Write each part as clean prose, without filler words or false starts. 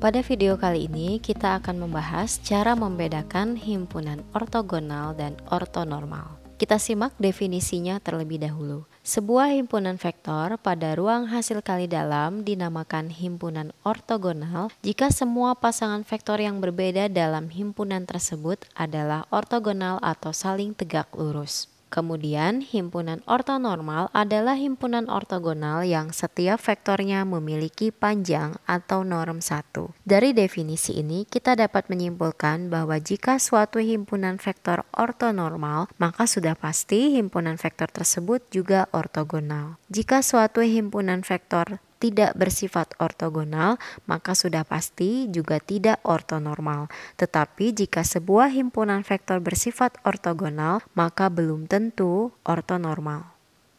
Pada video kali ini kita akan membahas cara membedakan himpunan ortogonal dan ortonormal. Kita simak definisinya terlebih dahulu. Sebuah himpunan vektor pada ruang hasil kali dalam dinamakan himpunan ortogonal jika semua pasangan vektor yang berbeda dalam himpunan tersebut adalah ortogonal atau saling tegak lurus. Kemudian, himpunan ortonormal adalah himpunan ortogonal yang setiap vektornya memiliki panjang atau norm 1. Dari definisi ini, kita dapat menyimpulkan bahwa jika suatu himpunan vektor ortonormal, maka sudah pasti himpunan vektor tersebut juga ortogonal. Jika suatu himpunan vektor tidak bersifat ortogonal, maka sudah pasti juga tidak ortonormal. Tetapi jika sebuah himpunan vektor bersifat ortogonal, maka belum tentu ortonormal.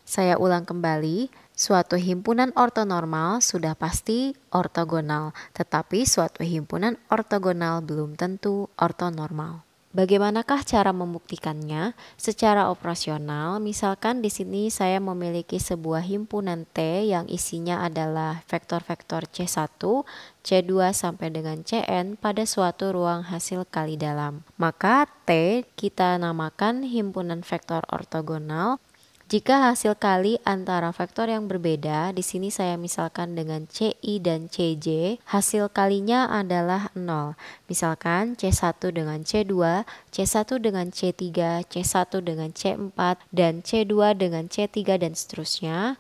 Saya ulang kembali, suatu himpunan ortonormal sudah pasti ortogonal, tetapi suatu himpunan ortogonal belum tentu ortonormal. Bagaimanakah cara membuktikannya? Secara operasional, misalkan di sini saya memiliki sebuah himpunan T yang isinya adalah vektor-vektor C1, C2 sampai dengan Cn pada suatu ruang hasil kali dalam. Maka T kita namakan himpunan vektor ortogonal. Jika hasil kali antara vektor yang berbeda, di sini saya misalkan dengan CI dan CJ, hasil kalinya adalah 0. Misalkan C1 dengan C2, C1 dengan C3, C1 dengan C4, dan C2 dengan C3 dan seterusnya,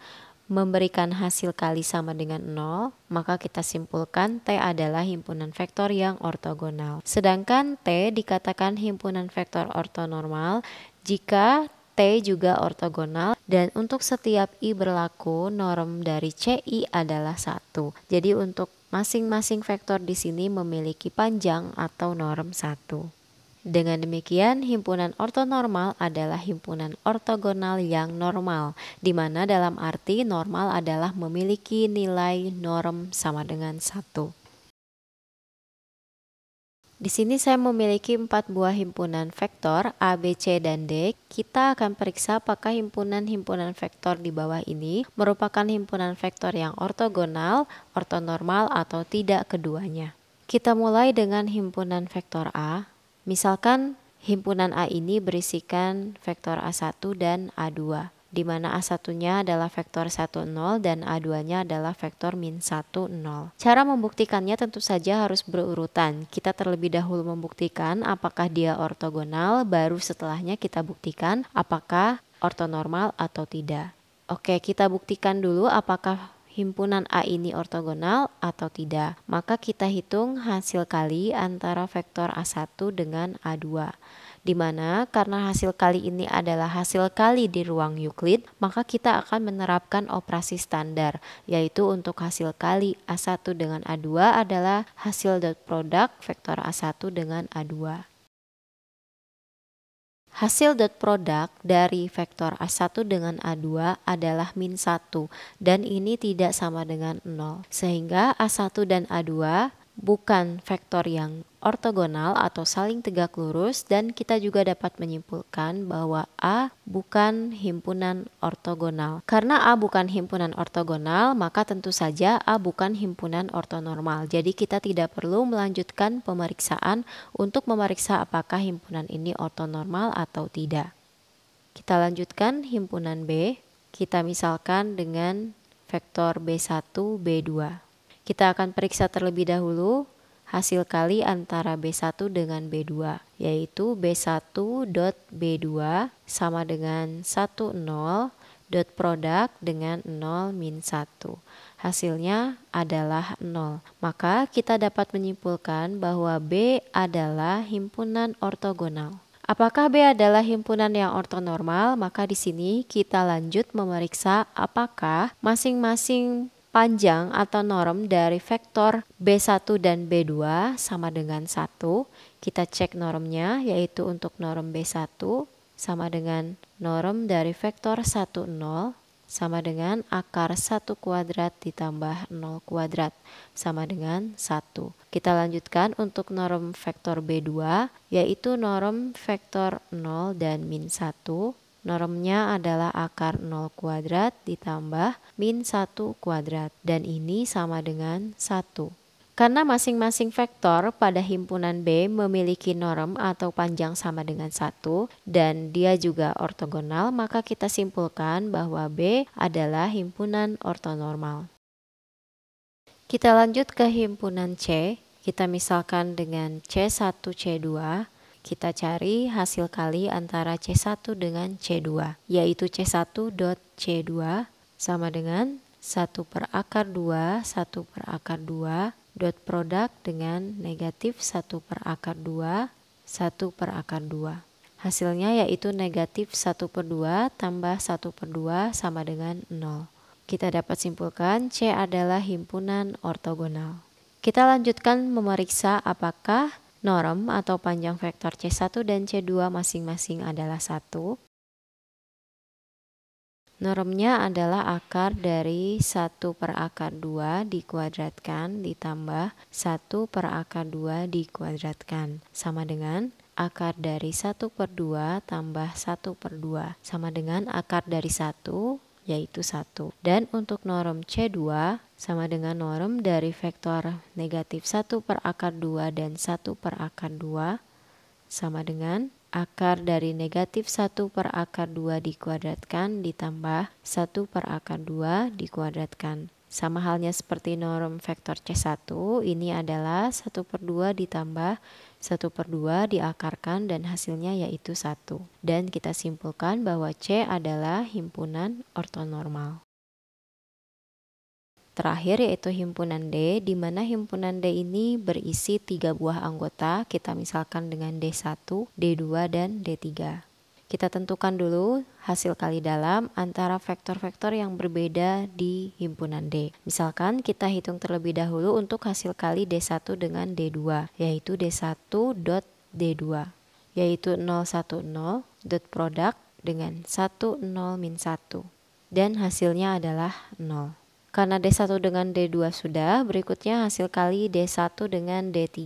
memberikan hasil kali sama dengan 0, maka kita simpulkan T adalah himpunan vektor yang ortogonal. Sedangkan T dikatakan himpunan vektor ortonormal jika T juga ortogonal dan untuk setiap I berlaku norm dari CI adalah 1. Jadi untuk masing-masing vektor di sini memiliki panjang atau norm 1. Dengan demikian, himpunan ortonormal adalah himpunan ortogonal yang normal, di mana dalam arti normal adalah memiliki nilai norm sama dengan 1. Di sini saya memiliki 4 buah himpunan vektor A, B, C, dan D. Kita akan periksa apakah himpunan-himpunan vektor di bawah ini merupakan himpunan vektor yang ortogonal, ortonormal, atau tidak keduanya. Kita mulai dengan himpunan vektor A. Misalkan himpunan A ini berisikan vektor A1 dan A2. Di mana A1-nya adalah vektor 1, 0 dan A2-nya adalah vektor min 1, 0. Cara membuktikannya tentu saja harus berurutan. Kita terlebih dahulu membuktikan apakah dia ortogonal, baru setelahnya kita buktikan apakah ortonormal atau tidak. Oke, kita buktikan dulu apakah himpunan A ini ortogonal atau tidak. Maka kita hitung hasil kali antara vektor A1 dengan A2. Di mana karena hasil kali ini adalah hasil kali di ruang Euclid, maka kita akan menerapkan operasi standar, yaitu untuk hasil kali A1 dengan A2 adalah hasil dot product vektor A1 dengan A2. Hasil dot product dari vektor A1 dengan A2 adalah min 1 dan ini tidak sama dengan 0. Sehingga A1 dan A2 bukan vektor yang ortogonal atau saling tegak lurus dan kita juga dapat menyimpulkan bahwa A bukan himpunan ortogonal. Karena A bukan himpunan ortogonal, maka tentu saja A bukan himpunan ortonormal. Jadi kita tidak perlu melanjutkan pemeriksaan untuk memeriksa apakah himpunan ini ortonormal atau tidak. Kita lanjutkan himpunan B. Kita misalkan dengan vektor B1, B2. Kita akan periksa terlebih dahulu hasil kali antara B1 dengan B2, yaitu B1 dot B2 sama dengan 1, 0 dot product dengan 0 min 1. Hasilnya adalah 0. Maka kita dapat menyimpulkan bahwa B adalah himpunan ortogonal. Apakah B adalah himpunan yang ortonormal? Maka di sini kita lanjut memeriksa apakah masing-masing panjang atau norm dari vektor B1 dan B2 sama dengan 1. Kita cek normnya, yaitu untuk norm B1 sama dengan norm dari vektor 1, 0 sama dengan akar 1 kuadrat ditambah 0 kuadrat sama dengan 1. Kita lanjutkan untuk norm vektor B2, yaitu norm vektor 0 dan min 1. Normnya adalah akar 0 kuadrat ditambah min 1 kuadrat dan ini sama dengan 1. Karena masing-masing vektor pada himpunan B memiliki norm atau panjang sama dengan 1 dan dia juga ortogonal, maka kita simpulkan bahwa B adalah himpunan ortonormal. Kita lanjut ke himpunan C. Kita misalkan dengan C1, C2. Kita cari hasil kali antara C1 dengan C2, yaitu C1 dot C2 sama dengan 1 per akar 2, 1 per akar 2, dot produk dengan negatif 1 per akar 2, 1 per akar 2. Hasilnya yaitu negatif 1 per 2 tambah 1 per 2 sama dengan 0. Kita dapat simpulkan C adalah himpunan ortogonal. Kita lanjutkan memeriksa apakah norm atau panjang vektor C1 dan C2 masing-masing adalah 1. Normnya adalah akar dari 1 per akar 2 dikuadratkan ditambah 1 per akar 2 dikuadratkan. Sama dengan akar dari 1 per 2 tambah 1 per 2. Sama dengan akar dari 1 yaitu 1. Dan untuk norm C2 sama dengan norm dari vektor negatif 1 per akar 2 dan 1 per akar 2 sama dengan akar dari negatif 1 per akar 2 dikuadratkan ditambah 1 per akar 2 dikuadratkan. Sama halnya seperti norm vektor C1, ini adalah 1 per 2 ditambah 1 per 2 diakarkan dan hasilnya yaitu 1. Dan kita simpulkan bahwa C adalah himpunan ortonormal. Terakhir yaitu himpunan D, di mana himpunan D ini berisi 3 buah anggota, kita misalkan dengan D1, D2, dan D3. Kita tentukan dulu hasil kali dalam antara vektor-vektor yang berbeda di himpunan D. Misalkan kita hitung terlebih dahulu untuk hasil kali D1 dengan D2, yaitu D1 dot D2, yaitu 0, 1, 0, dot produk dengan 1, 0, min 1, dan hasilnya adalah 0. Karena D1 dengan D2 sudah, berikutnya hasil kali D1 dengan D3,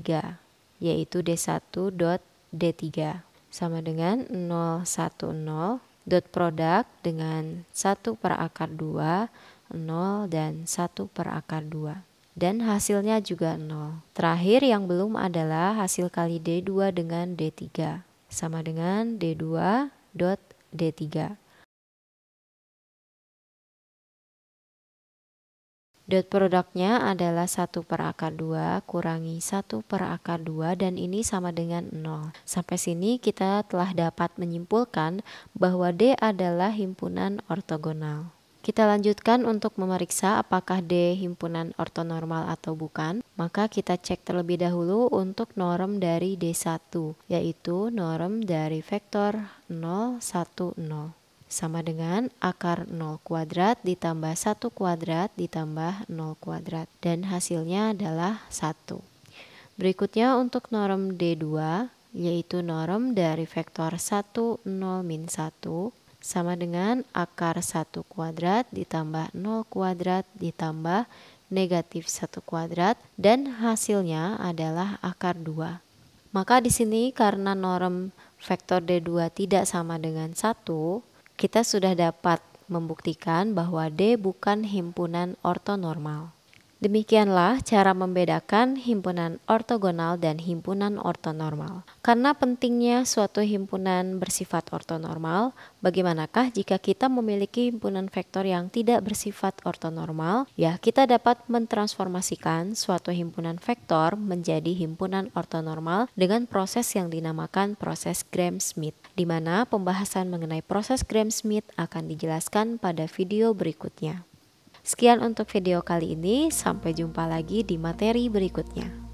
yaitu D1 dot D3 sama dengan 0, 1, 0, dot produk dengan 1 per akar 2, 0, dan 1 per akar 2. Dan hasilnya juga 0. Terakhir yang belum adalah hasil kali D2 dengan D3, sama dengan D2 dot D3. Dot produknya adalah 1 per akar 2 kurangi 1 per akar 2 dan ini sama dengan 0. Sampai sini kita telah dapat menyimpulkan bahwa D adalah himpunan ortogonal. Kita lanjutkan untuk memeriksa apakah D himpunan ortonormal atau bukan. Maka kita cek terlebih dahulu untuk norm dari D1, yaitu norm dari vektor 0, 1, 0. Sama dengan akar 0 kuadrat ditambah 1 kuadrat ditambah 0 kuadrat. Dan hasilnya adalah 1. Berikutnya untuk norm D2, yaitu norm dari vektor 1, 0, min 1. Sama dengan akar 1 kuadrat ditambah 0 kuadrat ditambah negatif 1 kuadrat. Dan hasilnya adalah akar 2. Maka di sini karena norm vektor D2 tidak sama dengan 1, kita sudah dapat membuktikan bahwa D bukan himpunan ortonormal. Demikianlah cara membedakan himpunan ortogonal dan himpunan ortonormal. Karena pentingnya suatu himpunan bersifat ortonormal, bagaimanakah jika kita memiliki himpunan vektor yang tidak bersifat ortonormal? Ya, kita dapat mentransformasikan suatu himpunan vektor menjadi himpunan ortonormal dengan proses yang dinamakan proses Gram-Schmidt, di mana pembahasan mengenai proses Gram-Schmidt akan dijelaskan pada video berikutnya. Sekian untuk video kali ini, sampai jumpa lagi di materi berikutnya.